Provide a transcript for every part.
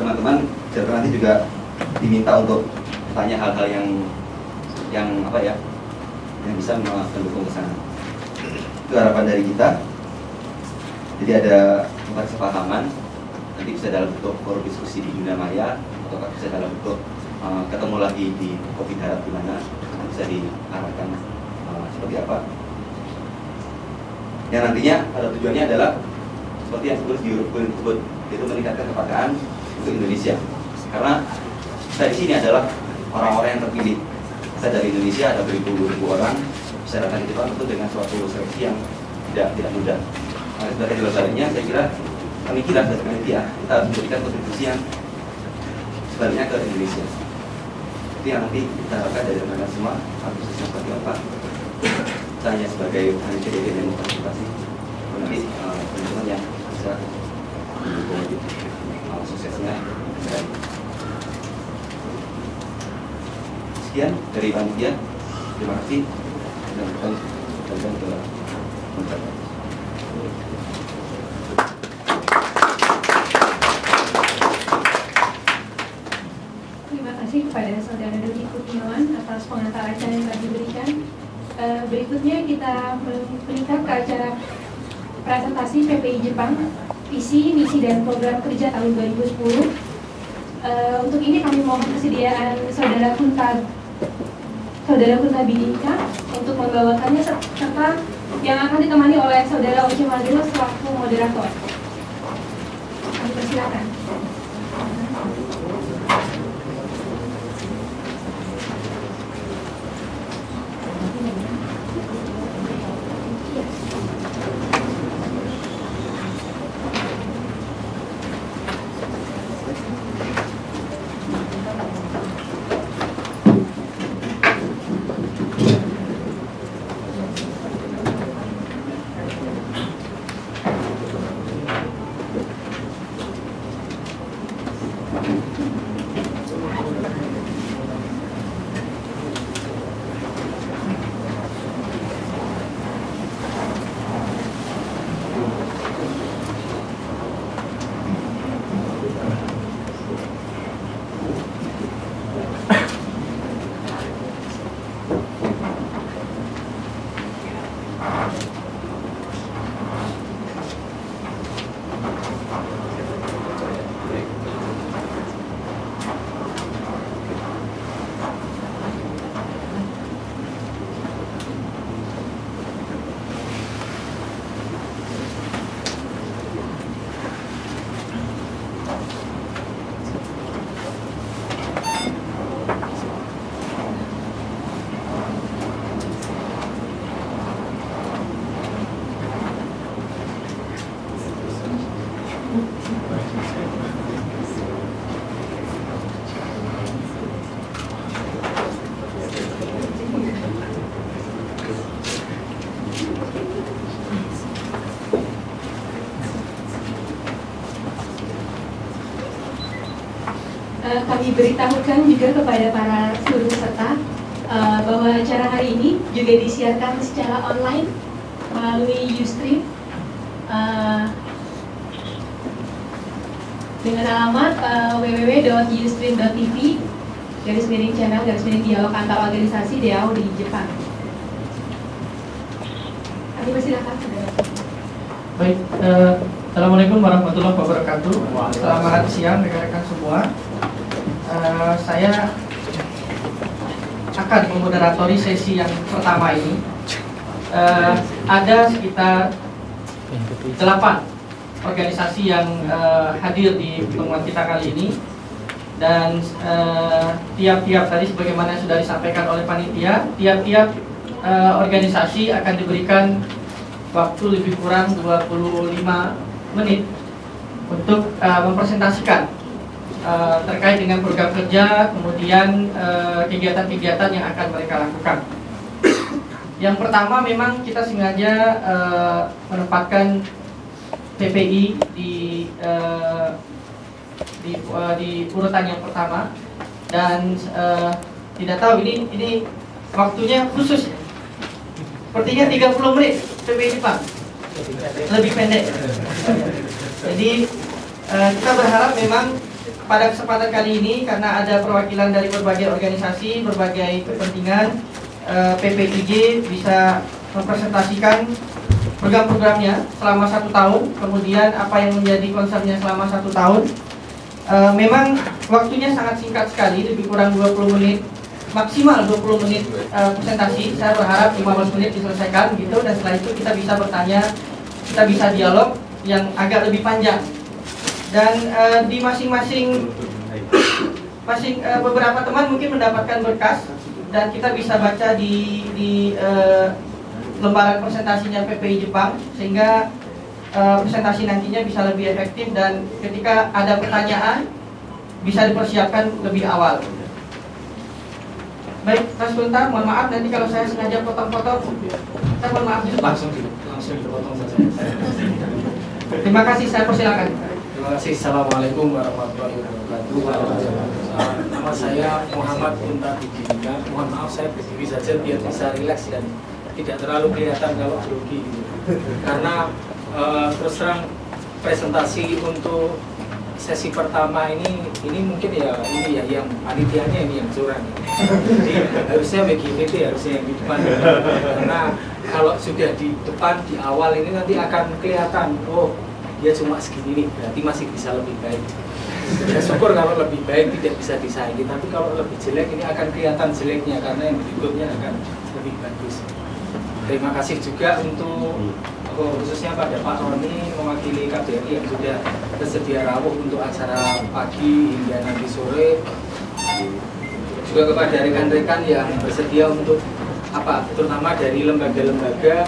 teman-teman nanti juga diminta untuk tanya hal-hal yang apa ya, yang bisa mendukung ke sana. Itu harapan dari kita. Jadi ada tempat kesepahaman, nanti bisa dalam bentuk forum diskusi di dunia maya, atau bisa dalam bentuk ketemu lagi di Kopi Darat di mana bisa diarahkan seperti apa. Yang nantinya pada tujuannya adalah seperti yang disebut itu meningkatkan kepekaan untuk Indonesia. Karena saya di sini adalah orang-orang yang terpilih. Saya dari Indonesia ada beribu-ribu orang bisa datang ke Jepang tentu dengan suatu seleksi yang tidak mudah. Nah, sebagai jawabannya saya kira kami kira dari panitia kita harus memberikan kontribusi yang sebaliknya ke Indonesia. Itu yang nanti kita harapkan dari teman-teman semua harus seperti apa. Saya hanya sebagai panitia dan partisipasi. Nanti teman-teman yang bisa mendukung suksesnya. Sekian dari panitia. Terima kasih. Dan kita lanjutkan ke mencapai. Terima kasih kepada Saudara Dodi Kurniawan atas pengantar acara yang telah diberikan. Berikutnya kita meningkat ke acara presentasi PPI Jepang, visi, misi, dan program kerja tahun 2010. Untuk ini kami mohon kesediaan Saudara Kunta Bidika untuk membawakannya, serta yang akan ditemani oleh Saudara Oce Madero selaku moderator. Kami persilakan. Kami beritahukan juga kepada para seluruh peserta bahwa acara hari ini juga disiarkan secara online melalui Ustream dengan alamat www.ustream.tv/channel/dialog antar organisasi DAO di Jepang. Kami persilakan, saudara. Baik, assalamualaikum warahmatullahi wabarakatuh. Selamat siang rekan-rekan semua. Saya akan memoderatori sesi yang pertama ini. Ada sekitar 8 organisasi yang hadir di pertemuan kita kali ini, dan tiap-tiap tadi sebagaimana sudah disampaikan oleh panitia, tiap-tiap organisasi akan diberikan waktu lebih kurang 25 menit untuk mempresentasikan terkait dengan program kerja, kemudian kegiatan-kegiatan yang akan mereka lakukan. Yang pertama, memang kita sengaja menempatkan PPI di urutan yang pertama, dan tidak tahu ini waktunya khusus ya. Sepertinya 30 menit PPI Jepang, lebih pendek. Jadi kita berharap memang pada kesempatan kali ini karena ada perwakilan dari berbagai organisasi, berbagai kepentingan, PPIJ bisa mempresentasikan program-programnya selama 1 tahun, kemudian apa yang menjadi concernnya selama 1 tahun. Memang waktunya sangat singkat sekali, lebih kurang 20 menit, maksimal 20 menit presentasi. Saya berharap 15 menit diselesaikan gitu, dan setelah itu kita bisa bertanya, kita bisa dialog yang agak lebih panjang. Dan di masing-masing beberapa teman mungkin mendapatkan berkas dan kita bisa baca di lembaran presentasinya PPI Jepang, sehingga presentasi nantinya bisa lebih efektif dan ketika ada pertanyaan bisa dipersiapkan lebih awal. Baik, Mas Guntar, mohon maaf nanti kalau saya sengaja potong-potong, saya mohon maaf. Langsung dipotong saja. Terima kasih, saya persilakan. Terima kasih. Assalamualaikum warahmatullahi wabarakatuh. Nama saya Muhammad Guntar Didika. Mohon maaf saya berdiri saja biar bisa rileks dan tidak terlalu kelihatan kalau grogi. Karena terus terang presentasi untuk sesi pertama ini mungkin ini yang panitianya ini yang curang. Jadi harusnya BGPT harusnya yang di depan. Karena kalau sudah di depan di awal ini nanti akan kelihatan, oh dia cuma segini nih, berarti masih bisa lebih baik. Ya syukur kalau lebih baik tidak bisa disaingi, tapi kalau lebih jelek ini akan kelihatan jeleknya karena yang berikutnya akan lebih bagus. Terima kasih juga untuk khususnya pada Pak Roni mewakili KBRI yang sudah bersedia rawuh untuk acara pagi hingga nanti sore. Juga kepada rekan-rekan yang bersedia untuk terutama dari lembaga-lembaga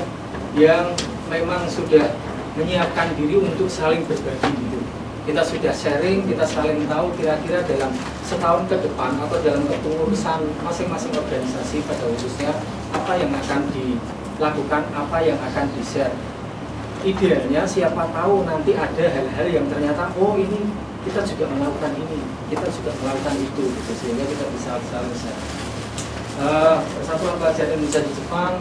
yang memang sudah menyiapkan diri untuk saling berbagi gitu. Kita sudah sharing, kita saling tahu kira-kira dalam setahun ke depan atau dalam kepengurusan masing-masing organisasi pada khususnya apa yang akan dilakukan, apa yang akan di-share. Idealnya siapa tahu nanti ada hal-hal yang ternyata oh ini kita juga melakukan ini, kita juga melakukan itu gitu, sehingga kita bisa saling share. Persatuan Pelajar Indonesia di Jepang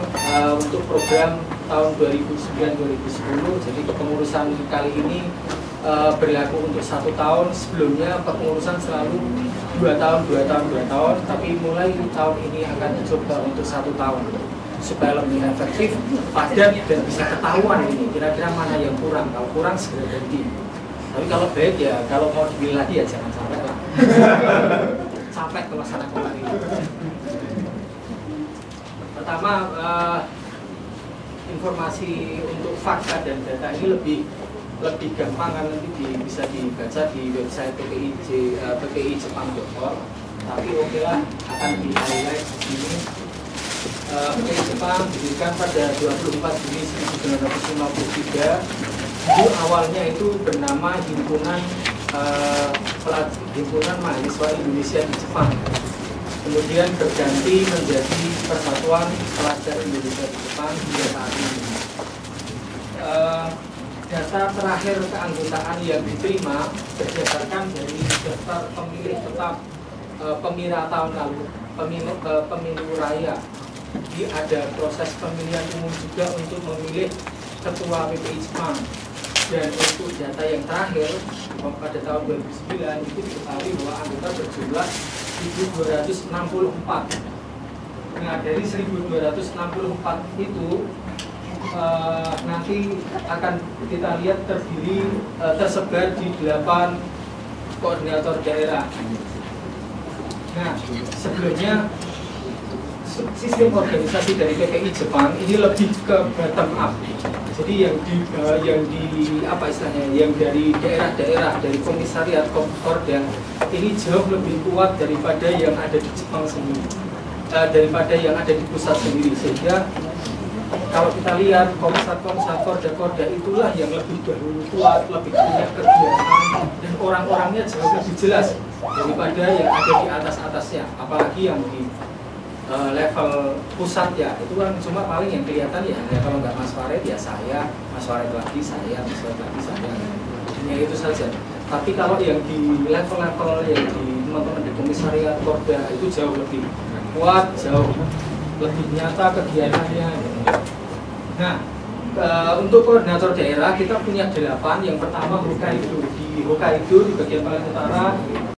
untuk program tahun 2009-2010, jadi kepengurusan kali ini berlaku untuk 1 tahun. Sebelumnya kepengurusan selalu 2 tahun, tapi mulai tahun ini akan dicoba untuk 1 tahun supaya lebih efektif, padat dan bisa ketahuan ini kira-kira mana yang kurang. Kalau kurang segera ganti. Tapi kalau baik ya kalau mau dipilih lagi ya jangan sampai lah. Sampai ke masalah kemarin. Pertama, informasi untuk fakta dan data ini lebih gampang kan nanti bisa dibaca di website PPI Jepang.com. Tapi oke lah, akan di highlight di sini. PPI Jepang didirikan pada 24 Juni 1953. Itu awalnya itu bernama Himpunan Mahasiswa Indonesia di Jepang. Kemudian berganti menjadi Persatuan Pelajar Indonesia di Jepang hingga saat ini. Data terakhir keanggotaan yang diterima berdasarkan dari daftar pemilih tetap pemira tahun lalu, pemilu raya. Jadi ada proses pemilihan umum juga untuk memilih ketua PPI Jepang. Dan untuk data yang terakhir pada tahun 2009 itu diketahui bahwa anggota berjumlah 1.264. Nah dari 1.264 itu nanti akan kita lihat tersebar di 8 koordinator daerah. Nah sebelumnya sistem organisasi dari PPI Jepang ini lebih ke bottom up. Jadi yang dari daerah-daerah, dari komisariat, Komporda ini jauh lebih kuat daripada yang ada di Jepang sendiri, daripada yang ada di pusat sendiri. Sehingga kalau kita lihat komisat-komisat Korda itulah yang lebih dahulu kuat, lebih punya kegiatan dan orang-orangnya jauh lebih jelas daripada yang ada di atas-atasnya, apalagi yang di level pusat ya, itu kan cuma paling yang kelihatan ya kalau nggak Mas Farid ya saya, Mas Farid lagi saya, Mas Farid lagi saya, hanya itu saja. Tapi kalau yang di level-level yang di teman-teman di komisariat Korda itu jauh lebih kuat, jauh lebih nyata kegiatannya. Nah, untuk koordinator daerah kita punya 8. Yang pertama Hokkaido di Hokkaido di bagian paling utara.